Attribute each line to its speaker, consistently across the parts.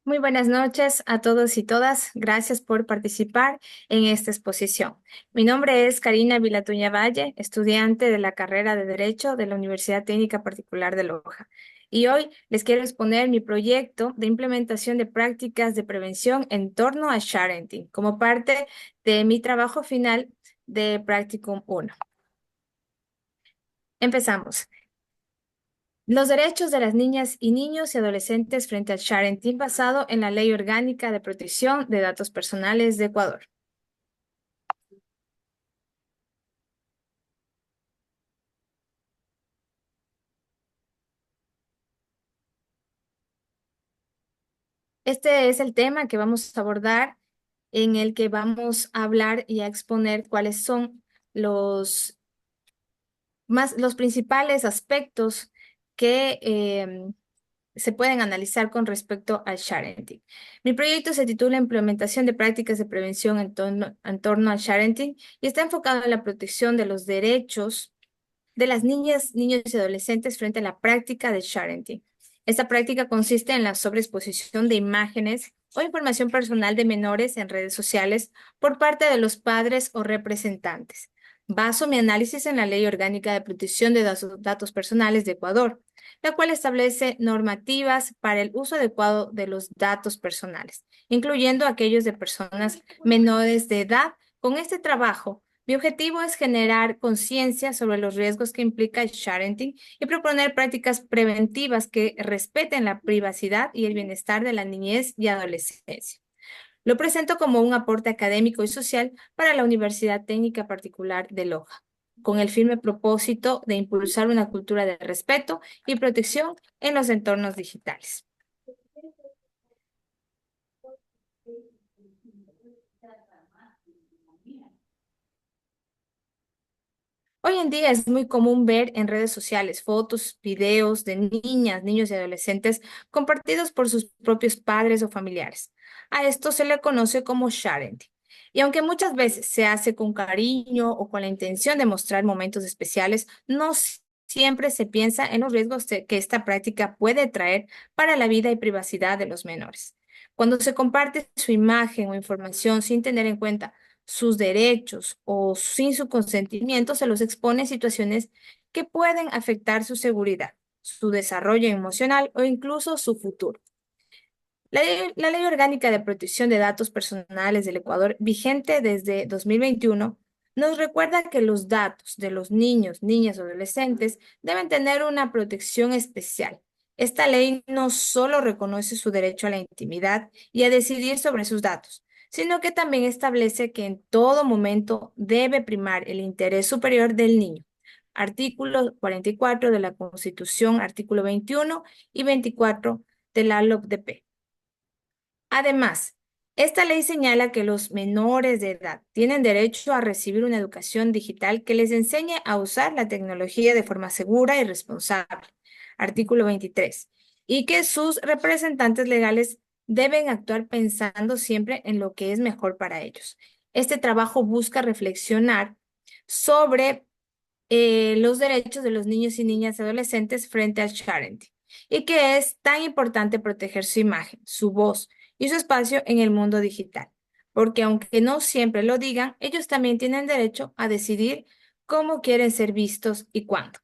Speaker 1: Muy buenas noches a todos y todas. Gracias por participar en esta exposición. Mi nombre es Karina Vilatuña Valle, estudiante de la carrera de Derecho de la Universidad Técnica Particular de Loja. Y hoy les quiero exponer mi proyecto de implementación de prácticas de prevención en torno a Sharenting, como parte de mi trabajo final de Practicum 1. Empezamos. Los derechos de las niñas y niños y adolescentes frente al sharenting basado en la Ley Orgánica de Protección de Datos Personales de Ecuador. Este es el tema que vamos a abordar, en el que vamos a hablar y a exponer cuáles son los principales aspectos que se pueden analizar con respecto al sharenting. Mi proyecto se titula Implementación de prácticas de prevención en torno al sharenting y está enfocado en la protección de los derechos de las niñas, niños y adolescentes frente a la práctica de sharenting. Esta práctica consiste en la sobreexposición de imágenes o información personal de menores en redes sociales por parte de los padres o representantes. Baso mi análisis en la Ley Orgánica de Protección de Datos Personales de Ecuador, la cual establece normativas para el uso adecuado de los datos personales, incluyendo aquellos de personas menores de edad. Con este trabajo, mi objetivo es generar conciencia sobre los riesgos que implica el sharenting y proponer prácticas preventivas que respeten la privacidad y el bienestar de la niñez y adolescencia. Lo presento como un aporte académico y social para la Universidad Técnica Particular de Loja, con el firme propósito de impulsar una cultura de respeto y protección en los entornos digitales. Hoy en día es muy común ver en redes sociales fotos, videos de niñas, niños y adolescentes compartidos por sus propios padres o familiares. A esto se le conoce como sharing. Y aunque muchas veces se hace con cariño o con la intención de mostrar momentos especiales, no siempre se piensa en los riesgos que esta práctica puede traer para la vida y privacidad de los menores. Cuando se comparte su imagen o información sin tener en cuenta sus derechos o sin su consentimiento, se los expone a situaciones que pueden afectar su seguridad, su desarrollo emocional o incluso su futuro. La Ley Orgánica de Protección de Datos Personales del Ecuador, vigente desde 2021, nos recuerda que los datos de los niños, niñas o adolescentes deben tener una protección especial. Esta ley no solo reconoce su derecho a la intimidad y a decidir sobre sus datos, sino que también establece que en todo momento debe primar el interés superior del niño. Artículo 44 de la Constitución, artículo 21 y 24 de la LOCDP. Además, esta ley señala que los menores de edad tienen derecho a recibir una educación digital que les enseñe a usar la tecnología de forma segura y responsable. Artículo 23. Y que sus representantes legales deben actuar pensando siempre en lo que es mejor para ellos. Este trabajo busca reflexionar sobre los derechos de los niños y niñas adolescentes frente al sharing y que es tan importante proteger su imagen, su voz y su espacio en el mundo digital, porque aunque no siempre lo digan, ellos también tienen derecho a decidir cómo quieren ser vistos y cuándo.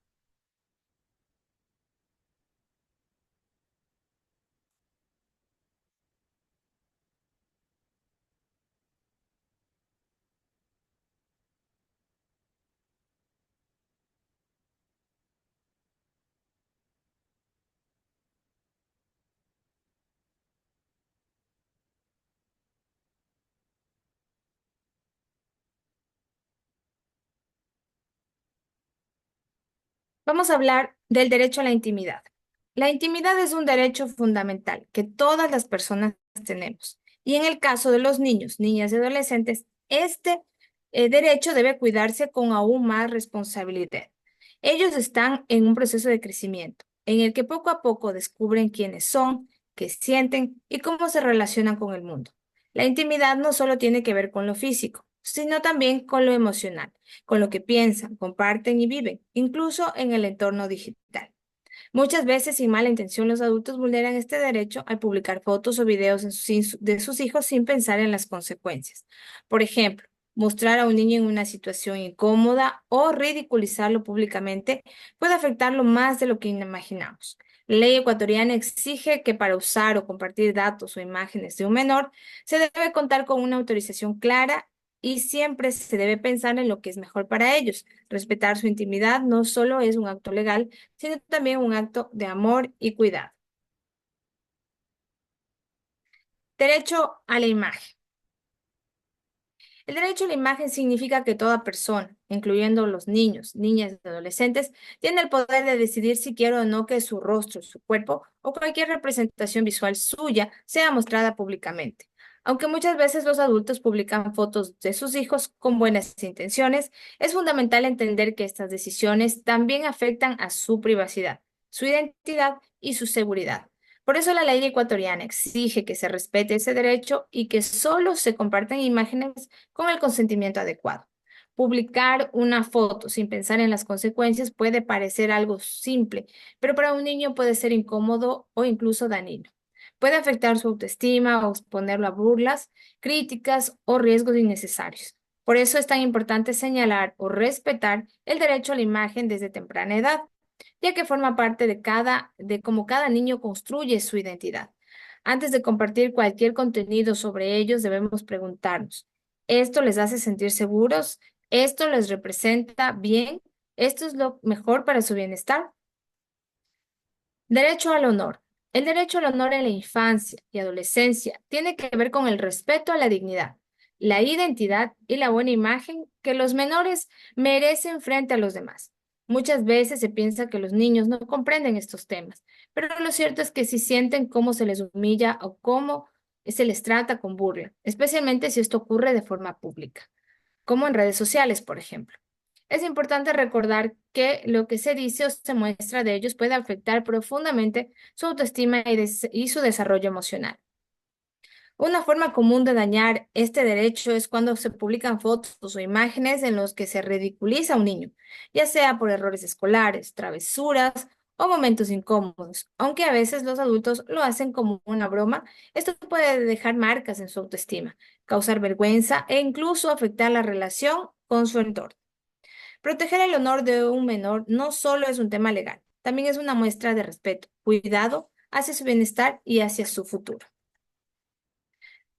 Speaker 1: Vamos a hablar del derecho a la intimidad. La intimidad es un derecho fundamental que todas las personas tenemos. Y en el caso de los niños, niñas y adolescentes, este derecho debe cuidarse con aún más responsabilidad. Ellos están en un proceso de crecimiento, en el que poco a poco descubren quiénes son, qué sienten y cómo se relacionan con el mundo. La intimidad no solo tiene que ver con lo físico, sino también con lo emocional, con lo que piensan, comparten y viven, incluso en el entorno digital. Muchas veces, sin mala intención, los adultos vulneran este derecho al publicar fotos o videos de sus hijos sin pensar en las consecuencias. Por ejemplo, mostrar a un niño en una situación incómoda o ridiculizarlo públicamente puede afectarlo más de lo que imaginamos. La ley ecuatoriana exige que para usar o compartir datos o imágenes de un menor se debe contar con una autorización clara y siempre se debe pensar en lo que es mejor para ellos. Respetar su intimidad no solo es un acto legal, sino también un acto de amor y cuidado. Derecho a la imagen. El derecho a la imagen significa que toda persona, incluyendo los niños, niñas y adolescentes, tiene el poder de decidir si quiere o no que su rostro, su cuerpo o cualquier representación visual suya sea mostrada públicamente. Aunque muchas veces los adultos publican fotos de sus hijos con buenas intenciones, es fundamental entender que estas decisiones también afectan a su privacidad, su identidad y su seguridad. Por eso la ley ecuatoriana exige que se respete ese derecho y que solo se compartan imágenes con el consentimiento adecuado. Publicar una foto sin pensar en las consecuencias puede parecer algo simple, pero para un niño puede ser incómodo o incluso dañino. Puede afectar su autoestima o exponerlo a burlas, críticas o riesgos innecesarios. Por eso es tan importante señalar o respetar el derecho a la imagen desde temprana edad, ya que forma parte de cómo cada niño construye su identidad. Antes de compartir cualquier contenido sobre ellos, debemos preguntarnos, ¿esto les hace sentir seguros? ¿Esto les representa bien? ¿Esto es lo mejor para su bienestar? Derecho al honor. El derecho al honor en la infancia y adolescencia tiene que ver con el respeto a la dignidad, la identidad y la buena imagen que los menores merecen frente a los demás. Muchas veces se piensa que los niños no comprenden estos temas, pero lo cierto es que si sienten cómo se les humilla o cómo se les trata con burla, especialmente si esto ocurre de forma pública como en redes sociales, por ejemplo. Es importante recordar que lo que se dice o se muestra de ellos puede afectar profundamente su autoestima y su desarrollo emocional. Una forma común de dañar este derecho es cuando se publican fotos o imágenes en los que se ridiculiza a un niño, ya sea por errores escolares, travesuras o momentos incómodos. Aunque a veces los adultos lo hacen como una broma, esto puede dejar marcas en su autoestima, causar vergüenza e incluso afectar la relación con su entorno. Proteger el honor de un menor no solo es un tema legal, también es una muestra de respeto, cuidado hacia su bienestar y hacia su futuro.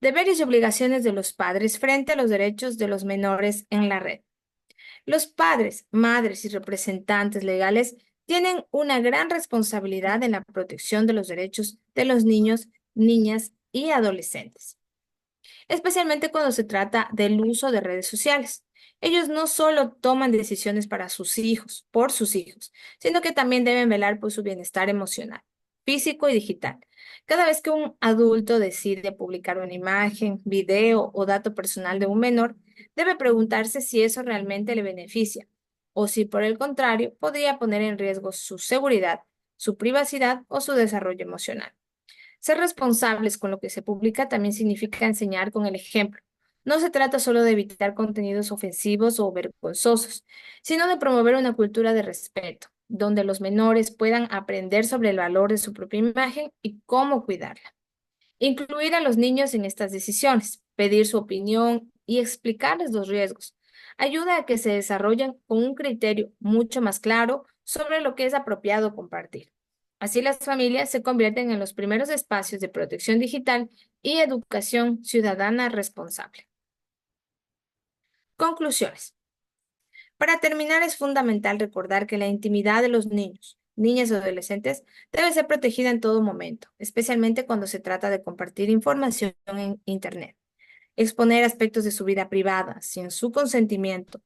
Speaker 1: Deberes y obligaciones de los padres frente a los derechos de los menores en la red. Los padres, madres y representantes legales tienen una gran responsabilidad en la protección de los derechos de los niños, niñas y adolescentes, especialmente cuando se trata del uso de redes sociales. Ellos no solo toman decisiones para sus hijos, por sus hijos, sino que también deben velar por su bienestar emocional, físico y digital. Cada vez que un adulto decide publicar una imagen, video o dato personal de un menor, debe preguntarse si eso realmente le beneficia o si por el contrario podría poner en riesgo su seguridad, su privacidad o su desarrollo emocional. Ser responsables con lo que se publica también significa enseñar con el ejemplo. No se trata solo de evitar contenidos ofensivos o vergonzosos, sino de promover una cultura de respeto, donde los menores puedan aprender sobre el valor de su propia imagen y cómo cuidarla. Incluir a los niños en estas decisiones, pedir su opinión y explicarles los riesgos, ayuda a que se desarrollen con un criterio mucho más claro sobre lo que es apropiado compartir. Así las familias se convierten en los primeros espacios de protección digital y educación ciudadana responsable. Conclusiones. Para terminar, es fundamental recordar que la intimidad de los niños, niñas y adolescentes debe ser protegida en todo momento, especialmente cuando se trata de compartir información en Internet. Exponer aspectos de su vida privada sin su consentimiento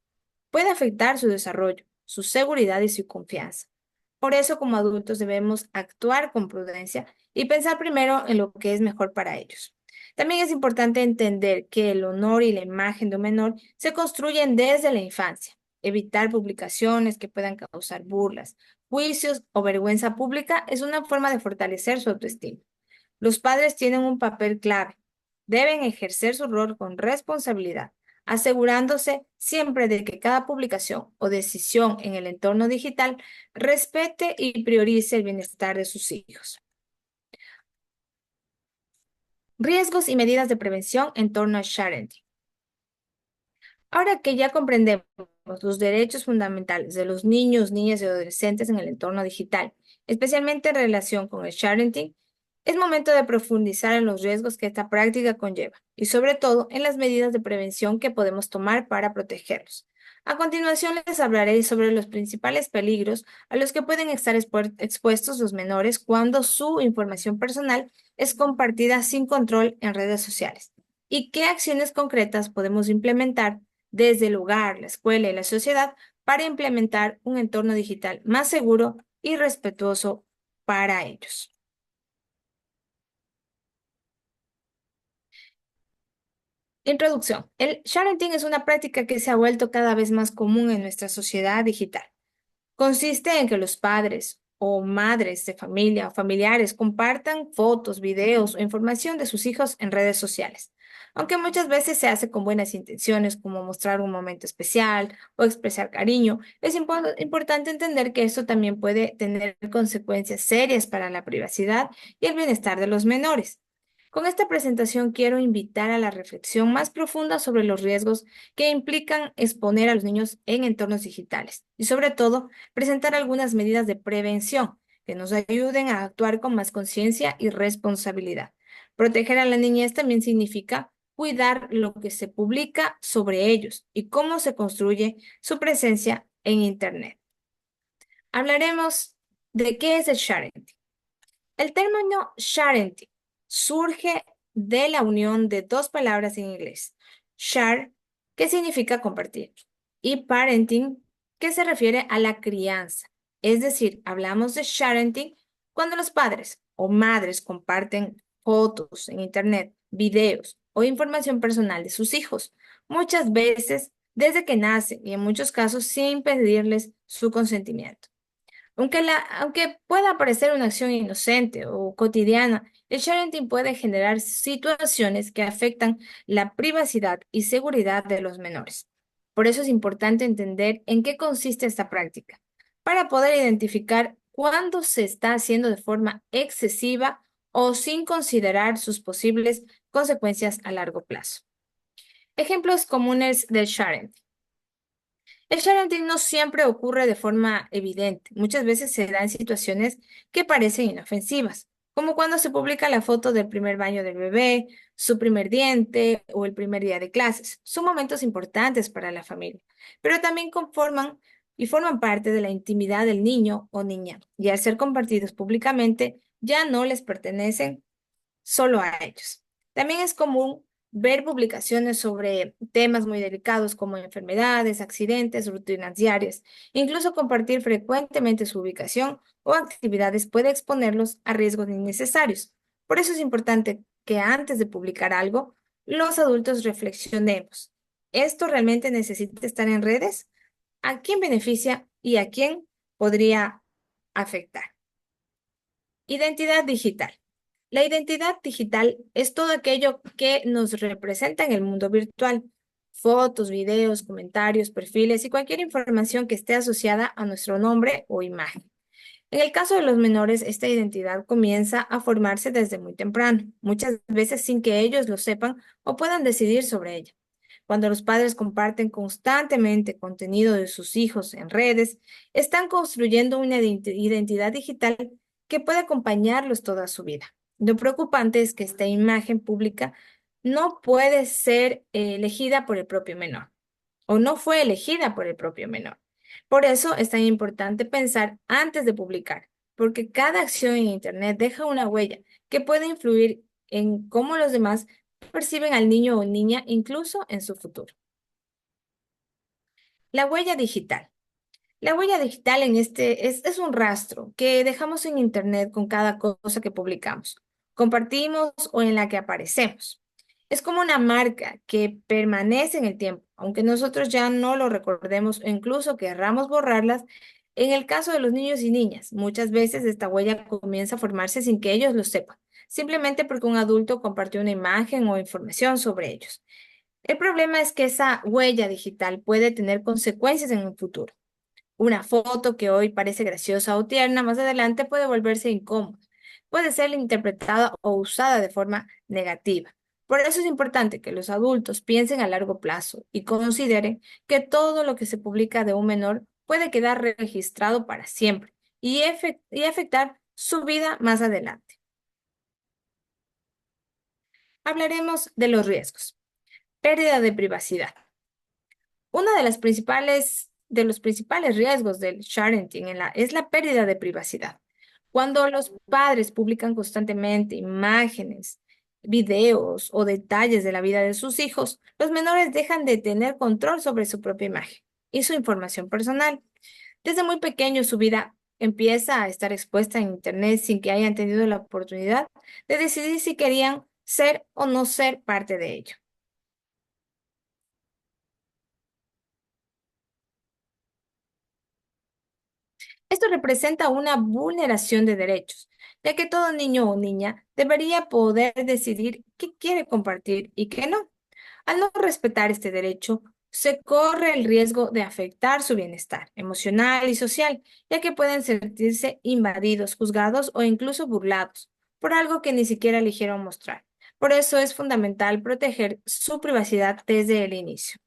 Speaker 1: puede afectar su desarrollo, su seguridad y su confianza. Por eso, como adultos, debemos actuar con prudencia y pensar primero en lo que es mejor para ellos. También es importante entender que el honor y la imagen de un menor se construyen desde la infancia. Evitar publicaciones que puedan causar burlas, juicios o vergüenza pública es una forma de fortalecer su autoestima. Los padres tienen un papel clave. Deben ejercer su rol con responsabilidad, asegurándose siempre de que cada publicación o decisión en el entorno digital respete y priorice el bienestar de sus hijos. Riesgos y medidas de prevención en torno al sharing. Ahora que ya comprendemos los derechos fundamentales de los niños, niñas y adolescentes en el entorno digital, especialmente en relación con el sharing, es momento de profundizar en los riesgos que esta práctica conlleva y sobre todo en las medidas de prevención que podemos tomar para protegerlos. A continuación les hablaré sobre los principales peligros a los que pueden estar expuestos los menores cuando su información personal es compartida sin control en redes sociales y qué acciones concretas podemos implementar desde el hogar, la escuela y la sociedad para implementar un entorno digital más seguro y respetuoso para ellos. Introducción. El sharenting es una práctica que se ha vuelto cada vez más común en nuestra sociedad digital. Consiste en que los padres o madres de familia o familiares compartan fotos, videos o información de sus hijos en redes sociales. Aunque muchas veces se hace con buenas intenciones, como mostrar un momento especial o expresar cariño, es importante entender que esto también puede tener consecuencias serias para la privacidad y el bienestar de los menores. Con esta presentación quiero invitar a la reflexión más profunda sobre los riesgos que implican exponer a los niños en entornos digitales y sobre todo presentar algunas medidas de prevención que nos ayuden a actuar con más conciencia y responsabilidad. Proteger a la niñez también significa cuidar lo que se publica sobre ellos y cómo se construye su presencia en Internet. Hablaremos de qué es el sharing. El término sharenting surge de la unión de dos palabras en inglés, share, que significa compartir, y parenting, que se refiere a la crianza. Es decir, hablamos de sharenting cuando los padres o madres comparten fotos en Internet, videos o información personal de sus hijos, muchas veces desde que nacen y en muchos casos sin pedirles su consentimiento. Aunque pueda parecer una acción inocente o cotidiana, el sharing puede generar situaciones que afectan la privacidad y seguridad de los menores. Por eso es importante entender en qué consiste esta práctica, para poder identificar cuándo se está haciendo de forma excesiva o sin considerar sus posibles consecuencias a largo plazo. Ejemplos comunes del sharing. El sharing no siempre ocurre de forma evidente. Muchas veces se da en situaciones que parecen inofensivas, como cuando se publica la foto del primer baño del bebé, su primer diente o el primer día de clases. Son momentos importantes para la familia, pero también conforman y forman parte de la intimidad del niño o niña, y al ser compartidos públicamente ya no les pertenecen solo a ellos. También es común ver publicaciones sobre temas muy delicados como enfermedades, accidentes, rutinas diarias. Incluso compartir frecuentemente su ubicación o actividades puede exponerlos a riesgos innecesarios. Por eso es importante que antes de publicar algo, los adultos reflexionemos. ¿Esto realmente necesita estar en redes? ¿A quién beneficia y a quién podría afectar? Identidad digital. La identidad digital es todo aquello que nos representa en el mundo virtual. Fotos, videos, comentarios, perfiles y cualquier información que esté asociada a nuestro nombre o imagen. En el caso de los menores, esta identidad comienza a formarse desde muy temprano, muchas veces sin que ellos lo sepan o puedan decidir sobre ella. Cuando los padres comparten constantemente contenido de sus hijos en redes, están construyendo una identidad digital que puede acompañarlos toda su vida. Lo preocupante es que esta imagen pública no puede ser elegida por el propio menor o no fue elegida por el propio menor. Por eso es tan importante pensar antes de publicar, porque cada acción en Internet deja una huella que puede influir en cómo los demás perciben al niño o niña, incluso en su futuro. La huella digital. La huella digital en este es un rastro que dejamos en Internet con cada cosa que publicamos, compartimos o en la que aparecemos. Es como una marca que permanece en el tiempo, aunque nosotros ya no lo recordemos o incluso querramos borrarlas. En el caso de los niños y niñas, muchas veces esta huella comienza a formarse sin que ellos lo sepan, simplemente porque un adulto compartió una imagen o información sobre ellos. El problema es que esa huella digital puede tener consecuencias en un futuro. Una foto que hoy parece graciosa o tierna, más adelante puede volverse incómoda, puede ser interpretada o usada de forma negativa. Por eso es importante que los adultos piensen a largo plazo y consideren que todo lo que se publica de un menor puede quedar registrado para siempre y afectar su vida más adelante. Hablaremos de los riesgos. Pérdida de privacidad. Uno de los principales riesgos del sharenting es la pérdida de privacidad. Cuando los padres publican constantemente imágenes, videos o detalles de la vida de sus hijos, los menores dejan de tener control sobre su propia imagen y su información personal. Desde muy pequeño su vida empieza a estar expuesta en Internet sin que hayan tenido la oportunidad de decidir si querían ser o no ser parte de ello. Esto representa una vulneración de derechos, ya que todo niño o niña debería poder decidir qué quiere compartir y qué no. Al no respetar este derecho, se corre el riesgo de afectar su bienestar emocional y social, ya que pueden sentirse invadidos, juzgados o incluso burlados por algo que ni siquiera eligieron mostrar. Por eso es fundamental proteger su privacidad desde el inicio.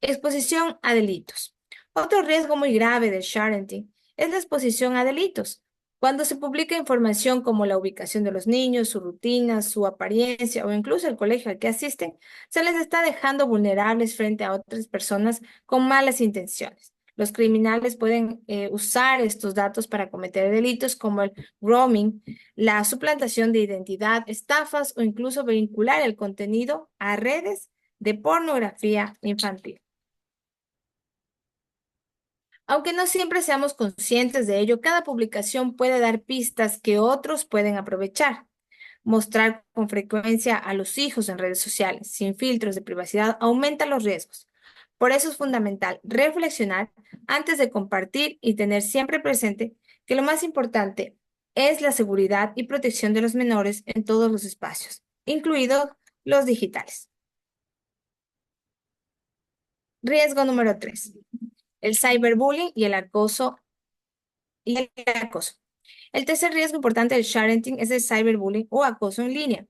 Speaker 1: Exposición a delitos. Otro riesgo muy grave del sharenting es la exposición a delitos. Cuando se publica información como la ubicación de los niños, su rutina, su apariencia o incluso el colegio al que asisten, se les está dejando vulnerables frente a otras personas con malas intenciones. Los criminales pueden usar estos datos para cometer delitos como el grooming, la suplantación de identidad, estafas o incluso vincular el contenido a redes de pornografía infantil. Aunque no siempre seamos conscientes de ello, cada publicación puede dar pistas que otros pueden aprovechar. Mostrar con frecuencia a los hijos en redes sociales, sin filtros de privacidad, aumenta los riesgos. Por eso es fundamental reflexionar antes de compartir y tener siempre presente que lo más importante es la seguridad y protección de los menores en todos los espacios, incluidos los digitales. Riesgo número 3: el cyberbullying y el acoso. El tercer riesgo importante del sharenting es el cyberbullying o acoso en línea.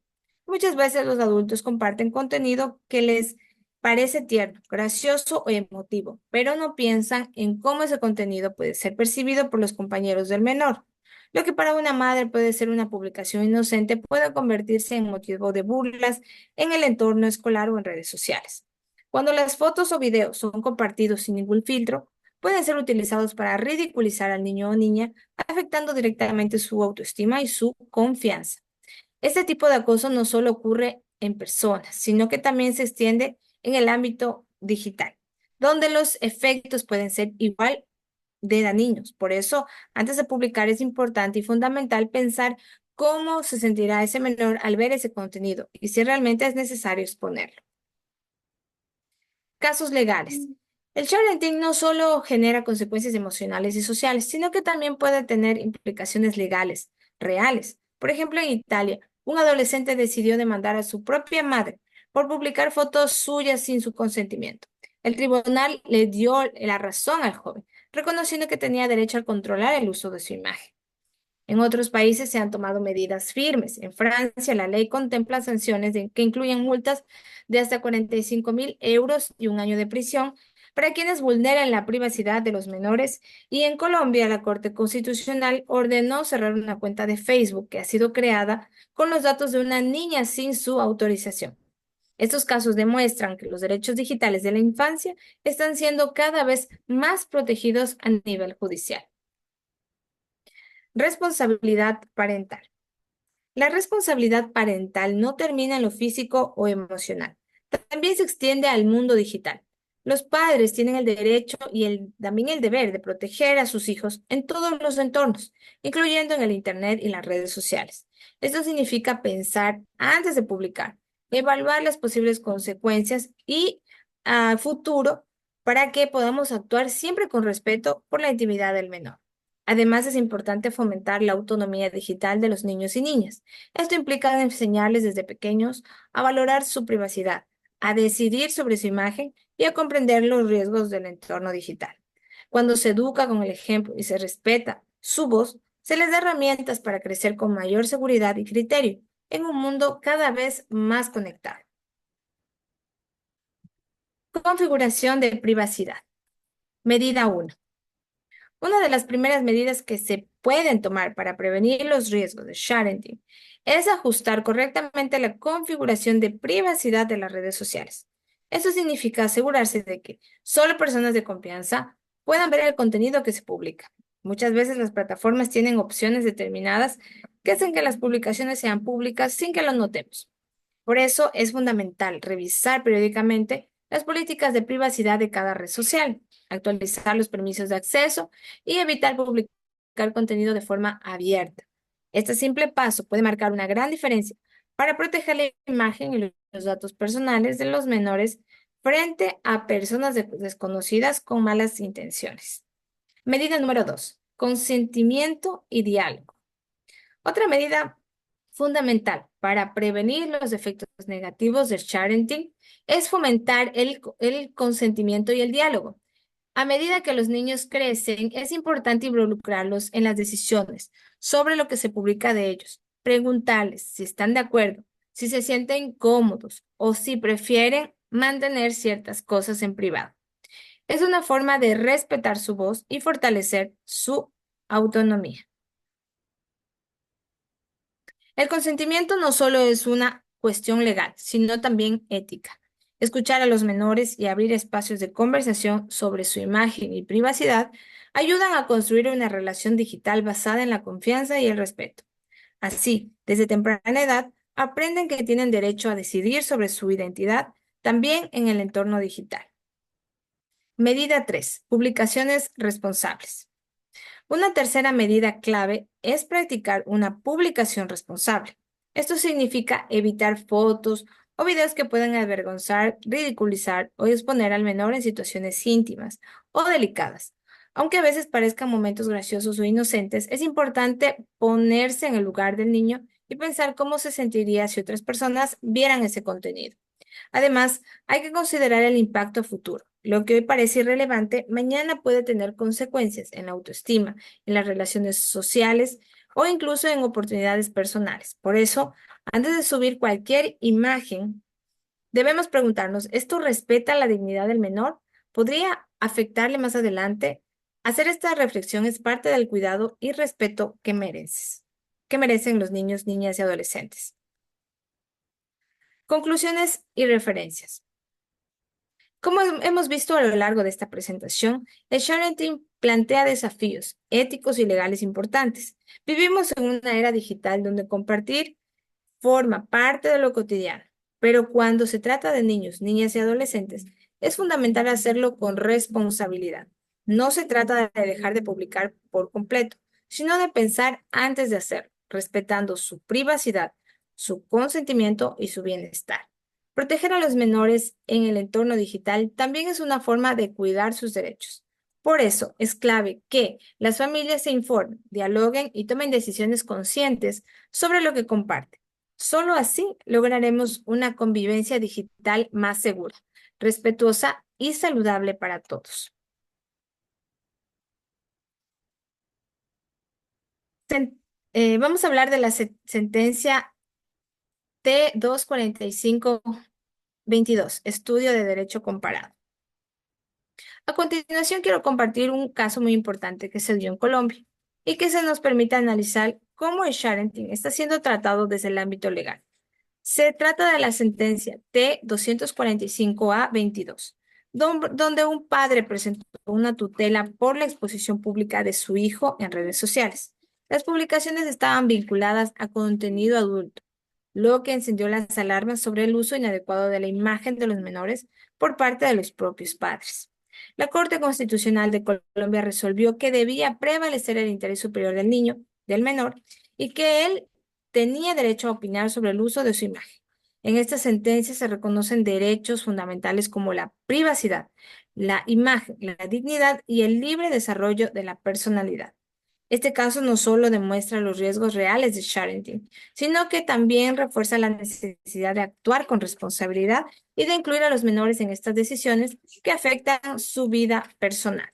Speaker 1: Muchas veces los adultos comparten contenido que les parece tierno, gracioso o emotivo, pero no piensan en cómo ese contenido puede ser percibido por los compañeros del menor. Lo que para una madre puede ser una publicación inocente puede convertirse en motivo de burlas en el entorno escolar o en redes sociales. Cuando las fotos o videos son compartidos sin ningún filtro, pueden ser utilizados para ridiculizar al niño o niña, afectando directamente su autoestima y su confianza. Este tipo de acoso no solo ocurre en personas, sino que también se extiende en el ámbito digital, donde los efectos pueden ser igual de dañinos. Por eso, antes de publicar es importante y fundamental pensar cómo se sentirá ese menor al ver ese contenido y si realmente es necesario exponerlo. Casos legales. El parenting no solo genera consecuencias emocionales y sociales, sino que también puede tener implicaciones legales reales. Por ejemplo, en Italia, un adolescente decidió demandar a su propia madre por publicar fotos suyas sin su consentimiento. El tribunal le dio la razón al joven, reconociendo que tenía derecho a controlar el uso de su imagen. En otros países se han tomado medidas firmes. En Francia, la ley contempla sanciones que incluyen multas de hasta 45.000 euros y un año de prisión para quienes vulneran la privacidad de los menores. Y en Colombia, la Corte Constitucional ordenó cerrar una cuenta de Facebook que ha sido creada con los datos de una niña sin su autorización. Estos casos demuestran que los derechos digitales de la infancia están siendo cada vez más protegidos a nivel judicial. Responsabilidad parental. La responsabilidad parental no termina en lo físico o emocional. También se extiende al mundo digital. Los padres tienen el derecho y también el deber de proteger a sus hijos en todos los entornos, incluyendo en el Internet y las redes sociales. Esto significa pensar antes de publicar, evaluar las posibles consecuencias y a futuro para que podamos actuar siempre con respeto por la intimidad del menor. Además, es importante fomentar la autonomía digital de los niños y niñas. Esto implica enseñarles desde pequeños a valorar su privacidad, a decidir sobre su imagen y a comprender los riesgos del entorno digital. Cuando se educa con el ejemplo y se respeta su voz, se les da herramientas para crecer con mayor seguridad y criterio en un mundo cada vez más conectado. Configuración de privacidad. Medida 1. Una de las primeras medidas que se pueden tomar para prevenir los riesgos de sharing es ajustar correctamente la configuración de privacidad de las redes sociales. Eso significa asegurarse de que solo personas de confianza puedan ver el contenido que se publica. Muchas veces las plataformas tienen opciones determinadas que hacen que las publicaciones sean públicas sin que lo notemos. Por eso es fundamental revisar periódicamente las políticas de privacidad de cada red social, actualizar los permisos de acceso y evitar publicar contenido de forma abierta. Este simple paso puede marcar una gran diferencia para proteger la imagen y los datos personales de los menores frente a personas desconocidas con malas intenciones. Medida número 2. Consentimiento y diálogo. Otra medida fundamental para prevenir los efectos negativos del parenting es fomentar el consentimiento y el diálogo. A medida que los niños crecen, es importante involucrarlos en las decisiones sobre lo que se publica de ellos, preguntarles si están de acuerdo, si se sienten cómodos o si prefieren mantener ciertas cosas en privado. Es una forma de respetar su voz y fortalecer su autonomía. El consentimiento no solo es una cuestión legal, sino también ética. Escuchar a los menores y abrir espacios de conversación sobre su imagen y privacidad ayudan a construir una relación digital basada en la confianza y el respeto. Así, desde temprana edad, aprenden que tienen derecho a decidir sobre su identidad también en el entorno digital. Medida 3. Publicaciones responsables. Una tercera medida clave es practicar una publicación responsable. Esto significa evitar fotos o videos que puedan avergonzar, ridiculizar o exponer al menor en situaciones íntimas o delicadas. Aunque a veces parezcan momentos graciosos o inocentes, es importante ponerse en el lugar del niño y pensar cómo se sentiría si otras personas vieran ese contenido. Además, hay que considerar el impacto futuro. Lo que hoy parece irrelevante, mañana puede tener consecuencias en la autoestima, en las relaciones sociales o incluso en oportunidades personales. Por eso, antes de subir cualquier imagen, debemos preguntarnos, ¿esto respeta la dignidad del menor? ¿Podría afectarle más adelante? Hacer esta reflexión es parte del cuidado y respeto que merecen los niños, niñas y adolescentes. Conclusiones y referencias. Como hemos visto a lo largo de esta presentación, el Sharing plantea desafíos éticos y legales importantes. Vivimos en una era digital donde compartir forma parte de lo cotidiano, pero cuando se trata de niños, niñas y adolescentes, es fundamental hacerlo con responsabilidad. No se trata de dejar de publicar por completo, sino de pensar antes de hacerlo, respetando su privacidad, su consentimiento y su bienestar. Proteger a los menores en el entorno digital también es una forma de cuidar sus derechos. Por eso es clave que las familias se informen, dialoguen y tomen decisiones conscientes sobre lo que comparten. Solo así lograremos una convivencia digital más segura, respetuosa y saludable para todos. Vamos a hablar de la sentencia T-245-22, Estudio de Derecho Comparado. A continuación, quiero compartir un caso muy importante que se dio en Colombia y que se nos permite analizar cómo el sharing está siendo tratado desde el ámbito legal. Se trata de la sentencia T-245-A-22, donde un padre presentó una tutela por la exposición pública de su hijo en redes sociales. Las publicaciones estaban vinculadas a contenido adulto, lo que encendió las alarmas sobre el uso inadecuado de la imagen de los menores por parte de los propios padres. La Corte Constitucional de Colombia resolvió que debía prevalecer el interés superior del niño, del menor, y que él tenía derecho a opinar sobre el uso de su imagen. En esta sentencia se reconocen derechos fundamentales como la privacidad, la imagen, la dignidad y el libre desarrollo de la personalidad. Este caso no solo demuestra los riesgos reales de sharing, sino que también refuerza la necesidad de actuar con responsabilidad y de incluir a los menores en estas decisiones que afectan su vida personal.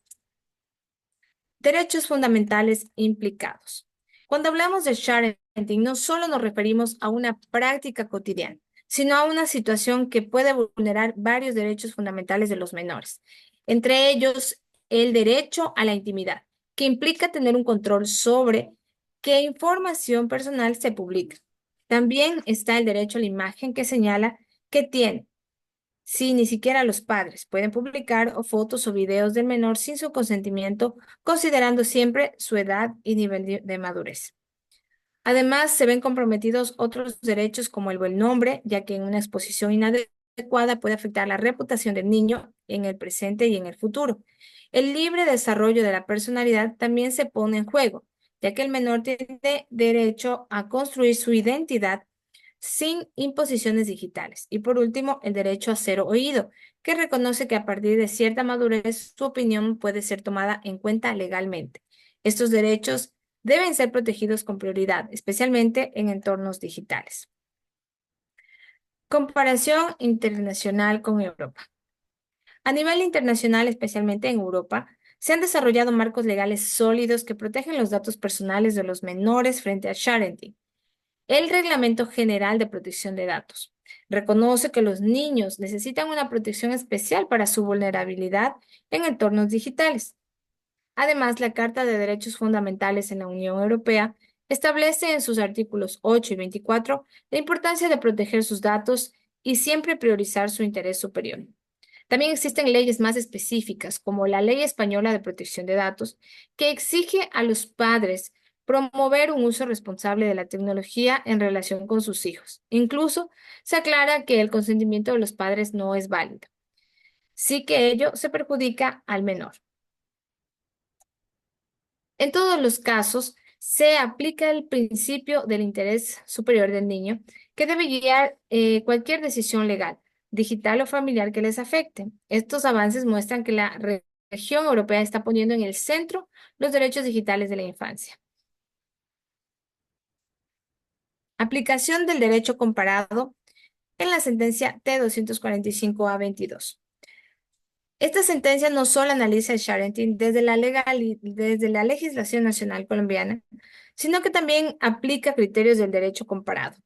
Speaker 1: Derechos fundamentales implicados. Cuando hablamos de sharing, no solo nos referimos a una práctica cotidiana, sino a una situación que puede vulnerar varios derechos fundamentales de los menores, entre ellos el derecho a la intimidad, que implica tener un control sobre qué información personal se publica. También está el derecho a la imagen que señala que tiene si ni siquiera los padres pueden publicar o fotos o videos del menor sin su consentimiento, considerando siempre su edad y nivel de madurez. Además, se ven comprometidos otros derechos como el buen nombre, ya que en una exposición inadecuada puede afectar la reputación del niño en el presente y en el futuro. El libre desarrollo de la personalidad también se pone en juego, ya que el menor tiene derecho a construir su identidad sin imposiciones digitales. Y por último, el derecho a ser oído, que reconoce que a partir de cierta madurez su opinión puede ser tomada en cuenta legalmente. Estos derechos deben ser protegidos con prioridad, especialmente en entornos digitales. Comparación internacional con Europa. A nivel internacional, especialmente en Europa, se han desarrollado marcos legales sólidos que protegen los datos personales de los menores frente a sharing. El Reglamento General de Protección de Datos reconoce que los niños necesitan una protección especial para su vulnerabilidad en entornos digitales. Además, la Carta de Derechos Fundamentales en la Unión Europea establece en sus artículos 8 y 24 la importancia de proteger sus datos y siempre priorizar su interés superior. También existen leyes más específicas, como la Ley Española de Protección de Datos, que exige a los padres promover un uso responsable de la tecnología en relación con sus hijos. Incluso se aclara que el consentimiento de los padres no es válido, sí que ello se perjudica al menor. En todos los casos, se aplica el principio del interés superior del niño, que debe guiar cualquier decisión legal, digital o familiar que les afecte. Estos avances muestran que la región europea está poniendo en el centro los derechos digitales de la infancia. Aplicación del derecho comparado en la sentencia T-245/22. Esta sentencia no solo analiza el sharing desde la legislación nacional colombiana, sino que también aplica criterios del derecho comparado.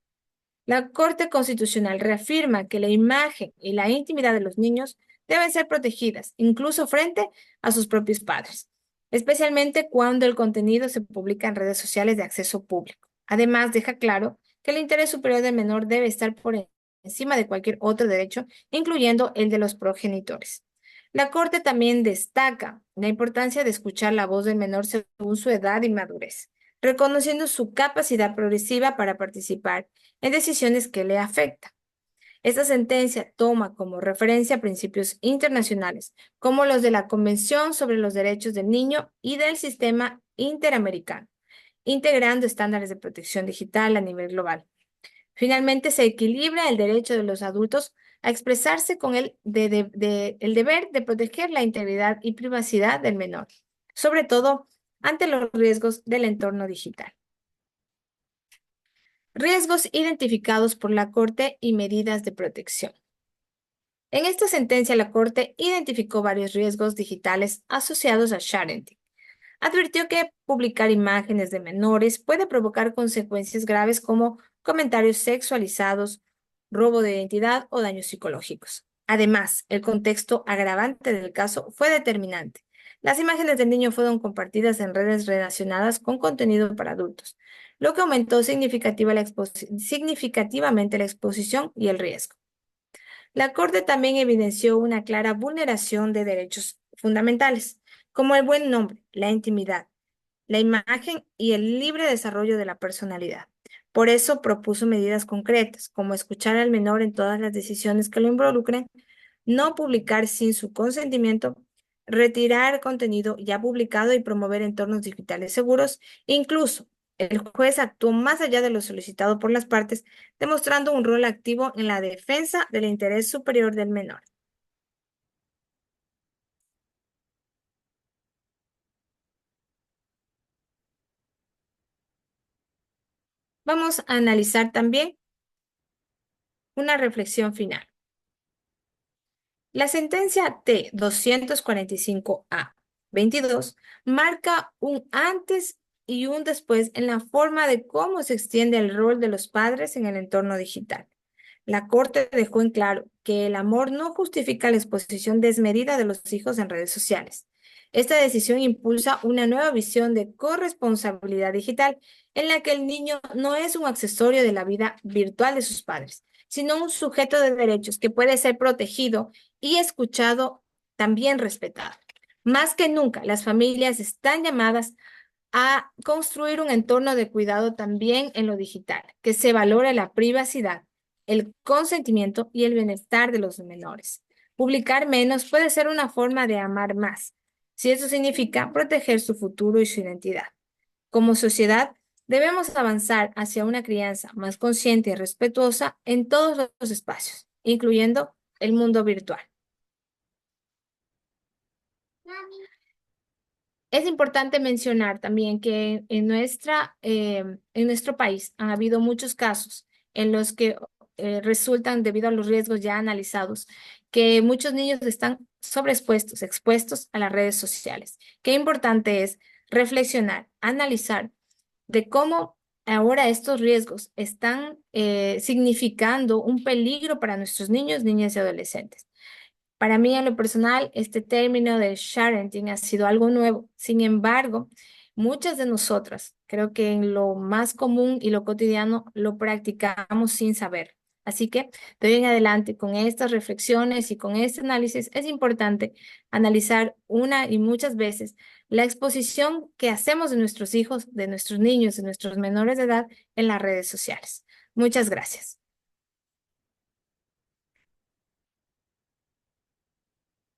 Speaker 1: La Corte Constitucional reafirma que la imagen y la intimidad de los niños deben ser protegidas, incluso frente a sus propios padres, especialmente cuando el contenido se publica en redes sociales de acceso público. Además, deja claro que el interés superior del menor debe estar por encima de cualquier otro derecho, incluyendo el de los progenitores. La Corte también destaca la importancia de escuchar la voz del menor según su edad y madurez, reconociendo su capacidad progresiva para participar en decisiones que le afectan. Esta sentencia toma como referencia principios internacionales, como los de la Convención sobre los Derechos del Niño y del Sistema Interamericano, integrando estándares de protección digital a nivel global. Finalmente, se equilibra el derecho de los adultos a expresarse con el deber de proteger la integridad y privacidad del menor, sobre todo ante los riesgos del entorno digital. Riesgos identificados por la Corte y medidas de protección. En esta sentencia, la Corte identificó varios riesgos digitales asociados a sharing. Advirtió que publicar imágenes de menores puede provocar consecuencias graves como comentarios sexualizados, robo de identidad o daños psicológicos. Además, el contexto agravante del caso fue determinante. Las imágenes del niño fueron compartidas en redes relacionadas con contenido para adultos, lo que aumentó significativamente la exposición y el riesgo. La Corte también evidenció una clara vulneración de derechos fundamentales, como el buen nombre, la intimidad, la imagen y el libre desarrollo de la personalidad. Por eso propuso medidas concretas, como escuchar al menor en todas las decisiones que lo involucren, no publicar sin su consentimiento, retirar contenido ya publicado y promover entornos digitales seguros. Incluso el juez actuó más allá de lo solicitado por las partes, demostrando un rol activo en la defensa del interés superior del menor. Vamos a analizar también una reflexión final. La sentencia T-245/22 marca un antes y un después en la forma de cómo se extiende el rol de los padres en el entorno digital. La Corte dejó en claro que el amor no justifica la exposición desmedida de los hijos en redes sociales. Esta decisión impulsa una nueva visión de corresponsabilidad digital en la que el niño no es un accesorio de la vida virtual de sus padres, sino un sujeto de derechos que puede ser protegido y escuchado, también respetado. Más que nunca, las familias están llamadas a construir un entorno de cuidado también en lo digital, que se valore la privacidad, el consentimiento y el bienestar de los menores. Publicar menos puede ser una forma de amar más, si eso significa proteger su futuro y su identidad. Como sociedad, debemos avanzar hacia una crianza más consciente y respetuosa en todos los espacios, incluyendo el mundo virtual. Es importante mencionar también que en nuestro país han habido muchos casos en los que resultan, debido a los riesgos ya analizados, que muchos niños están sobreexpuestos, expuestos a las redes sociales. Qué importante es reflexionar, analizar de cómo ahora estos riesgos están significando un peligro para nuestros niños, niñas y adolescentes. Para mí, en lo personal, este término de sharenting ha sido algo nuevo. Sin embargo, muchas de nosotras, creo que en lo más común y lo cotidiano, lo practicamos sin saber. Así que de hoy en adelante, con estas reflexiones y con este análisis, es importante analizar una y muchas veces la exposición que hacemos de nuestros hijos, de nuestros niños, de nuestros menores de edad en las redes sociales. Muchas gracias.